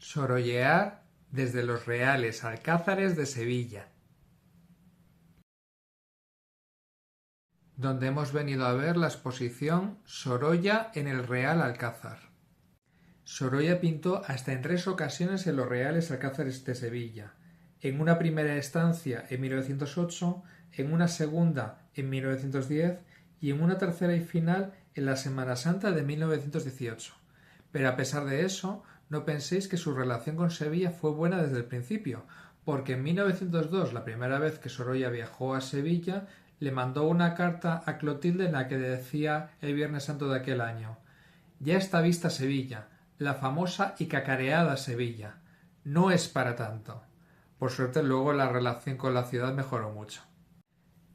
Sorollear desde los Reales Alcázares de Sevilla, donde hemos venido a ver la exposición Sorolla en el Real Alcázar. Sorolla pintó hasta en 3 ocasiones en los Reales Alcázares de Sevilla, en una primera estancia en 1908, en una segunda en 1910 y en una tercera y final en la Semana Santa de 1918. Pero a pesar de eso, no penséis que su relación con Sevilla fue buena desde el principio, porque en 1902, la primera vez que Sorolla viajó a Sevilla, le mandó una carta a Clotilde en la que decía el Viernes Santo de aquel año: «Ya está vista Sevilla, la famosa y cacareada Sevilla. No es para tanto». Por suerte luego la relación con la ciudad mejoró mucho.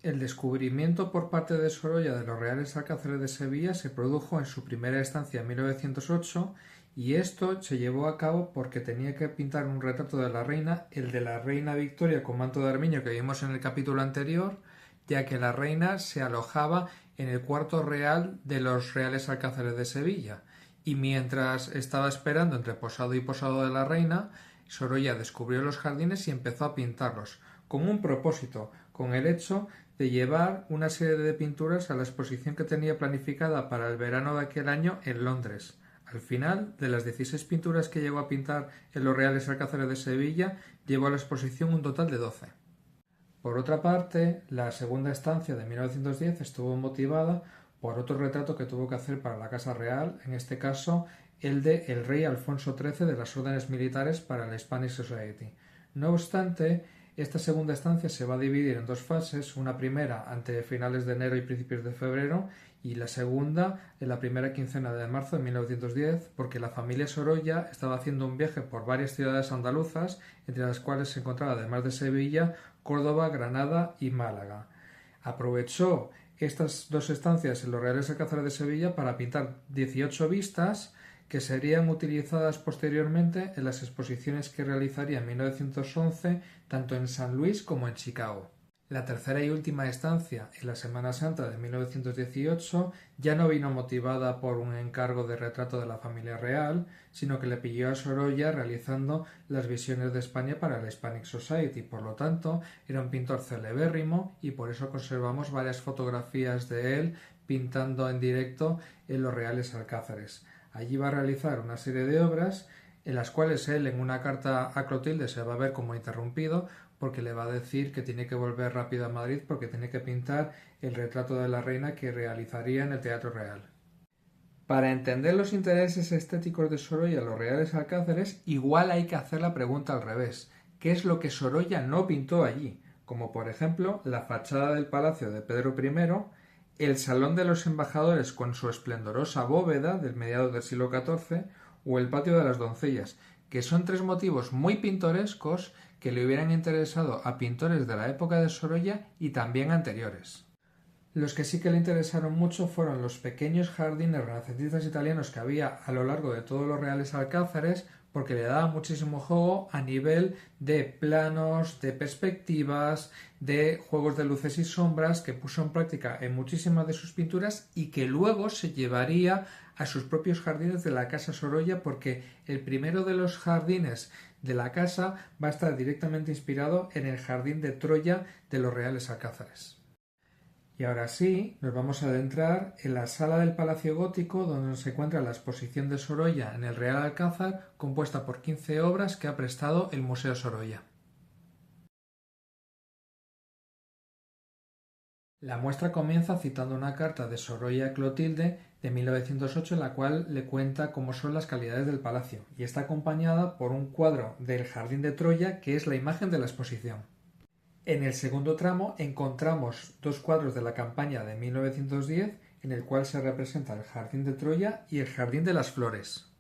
El descubrimiento por parte de Sorolla de los Reales Alcázares de Sevilla se produjo en su primera estancia en 1908 y esto se llevó a cabo porque tenía que pintar un retrato de la reina, el de la reina Victoria con manto de armiño que vimos en el capítulo anterior, ya que la reina se alojaba en el cuarto real de los Reales Alcázares de Sevilla y mientras estaba esperando entre posado y posado de la reina, Sorolla descubrió los jardines y empezó a pintarlos, con un propósito, con el hecho de llevar una serie de pinturas a la exposición que tenía planificada para el verano de aquel año en Londres. Al final, de las 16 pinturas que llegó a pintar en los Reales Alcázares de Sevilla, llevó a la exposición un total de 12. Por otra parte, la segunda estancia de 1910 estuvo motivada por otro retrato que tuvo que hacer para la Casa Real, en este caso el de el rey Alfonso XIII de las órdenes militares para la Hispanic Society. No obstante, esta segunda estancia se va a dividir en 2 fases, una primera ante finales de enero y principios de febrero y la segunda en la primera quincena de marzo de 1910, porque la familia Sorolla estaba haciendo un viaje por varias ciudades andaluzas, entre las cuales se encontraba, además de Sevilla, Córdoba, Granada y Málaga. Aprovechó estas 2 estancias en los Reales Alcázares de Sevilla para pintar 18 vistas que serían utilizadas posteriormente en las exposiciones que realizaría en 1911 tanto en San Luis como en Chicago. La tercera y última estancia, en la Semana Santa de 1918, ya no vino motivada por un encargo de retrato de la familia real, sino que le pilló a Sorolla realizando las visiones de España para la Hispanic Society. Por lo tanto, era un pintor celebérrimo y por eso conservamos varias fotografías de él pintando en directo en los Reales Alcázares. Allí va a realizar una serie de obras en las cuales él en una carta a Clotilde se va a ver como interrumpido porque le va a decir que tiene que volver rápido a Madrid porque tiene que pintar el retrato de la reina que realizaría en el Teatro Real. Para entender los intereses estéticos de Sorolla en los Reales Alcázares, igual hay que hacer la pregunta al revés. ¿Qué es lo que Sorolla no pintó allí? Como por ejemplo la fachada del Palacio de Pedro I, el Salón de los Embajadores con su esplendorosa bóveda del mediados del siglo XIV o el Patio de las Doncellas, que son 3 motivos muy pintorescos que le hubieran interesado a pintores de la época de Sorolla y también anteriores. Los que sí que le interesaron mucho fueron los pequeños jardines renacentistas italianos que había a lo largo de todos los Reales Alcázares, porque le daba muchísimo juego a nivel de planos, de perspectivas, de juegos de luces y sombras que puso en práctica en muchísimas de sus pinturas y que luego se llevaría a sus propios jardines de la Casa Sorolla, porque el primero de los jardines de la casa va a estar directamente inspirado en el jardín de Troya de los Reales Alcázares. Y ahora sí, nos vamos a adentrar en la sala del Palacio Gótico, donde se encuentra la exposición de Sorolla en el Real Alcázar, compuesta por 15 obras que ha prestado el Museo Sorolla. La muestra comienza citando una carta de Sorolla a Clotilde de 1908 en la cual le cuenta cómo son las calidades del palacio y está acompañada por un cuadro del Jardín de Troya que es la imagen de la exposición. En el segundo tramo encontramos 2 cuadros de la campaña de 1910 en el cual se representa el Jardín de Troya y el Jardín de las Flores.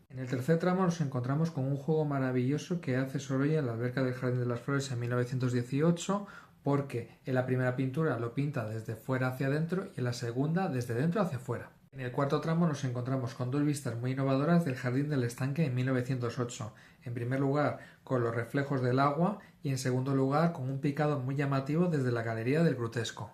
En el tercer tramo nos encontramos con un juego maravilloso que hace Sorolla en la alberca del Jardín de las Flores en 1918, porque en la primera pintura lo pinta desde fuera hacia adentro y en la segunda desde dentro hacia fuera. En el cuarto tramo nos encontramos con 2 vistas muy innovadoras del Jardín del Estanque en 1908. En primer lugar, con los reflejos del agua y en segundo lugar, con un picado muy llamativo desde la Galería del Grutesco.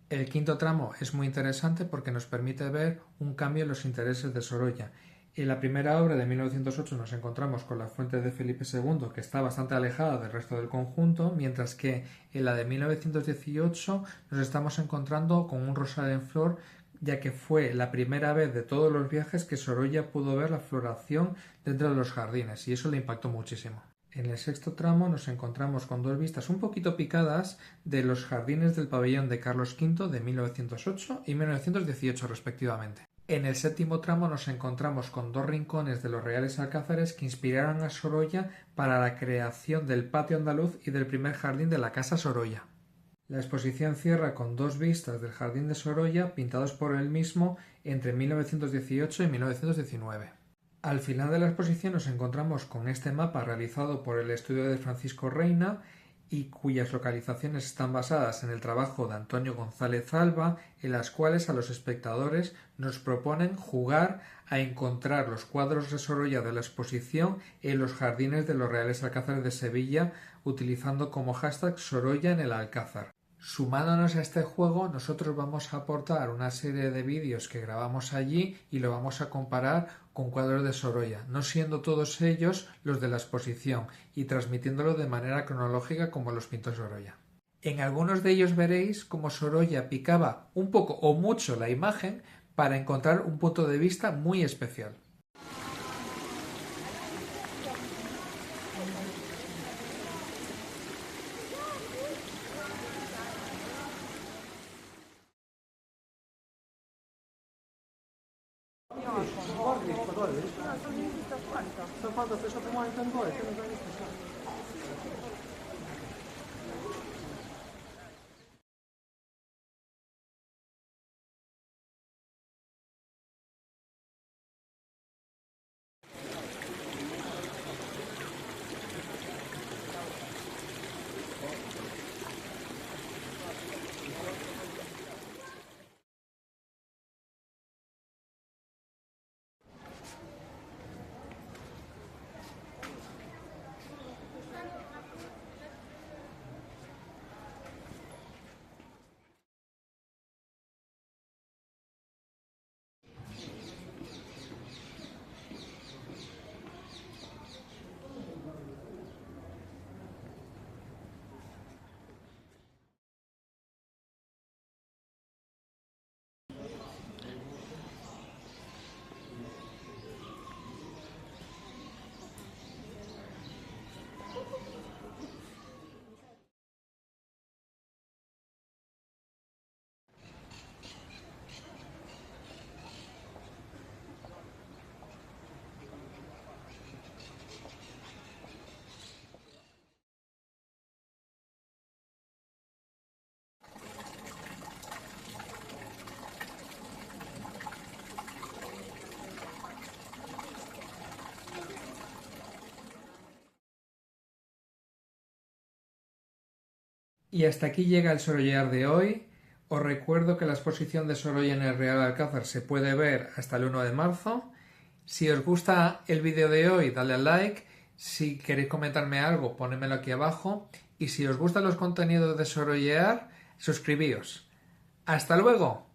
El quinto tramo es muy interesante porque nos permite ver un cambio en los intereses de Sorolla. En la primera obra de 1908 nos encontramos con la fuente de Felipe II, que está bastante alejada del resto del conjunto, mientras que en la de 1918 nos estamos encontrando con un rosal en flor, ya que fue la primera vez de todos los viajes que Sorolla pudo ver la floración dentro de los jardines, y eso le impactó muchísimo. En el sexto tramo nos encontramos con dos vistas un poquito picadas de los jardines del pabellón de Carlos V de 1908 y 1918 respectivamente. En el séptimo tramo nos encontramos con dos rincones de los Reales Alcázares que inspiraron a Sorolla para la creación del patio andaluz y del primer jardín de la Casa Sorolla. La exposición cierra con dos vistas del jardín de Sorolla pintados por él mismo entre 1918 y 1919. Al final de la exposición nos encontramos con este mapa realizado por el estudio de Francisco Reina y cuyas localizaciones están basadas en el trabajo de Antonio González Alba, en las cuales a los espectadores nos proponen jugar a encontrar los cuadros de Sorolla de la exposición en los jardines de los Reales Alcázares de Sevilla, utilizando como hashtag Sorolla en el Alcázar. Sumándonos a este juego, nosotros vamos a aportar una serie de vídeos que grabamos allí y lo vamos a comparar con cuadros de Sorolla, no siendo todos ellos los de la exposición y transmitiéndolo de manera cronológica como los pintó Sorolla. En algunos de ellos veréis cómo Sorolla picaba un poco o mucho la imagen para encontrar un punto de vista muy especial. Y hasta aquí llega el Sorollear de hoy. Os recuerdo que la exposición de Sorolla en el Real Alcázar se puede ver hasta el 1 de marzo. Si os gusta el vídeo de hoy, dale al like. Si queréis comentarme algo, ponedmelo aquí abajo. Y si os gustan los contenidos de Sorollear, suscribíos. ¡Hasta luego!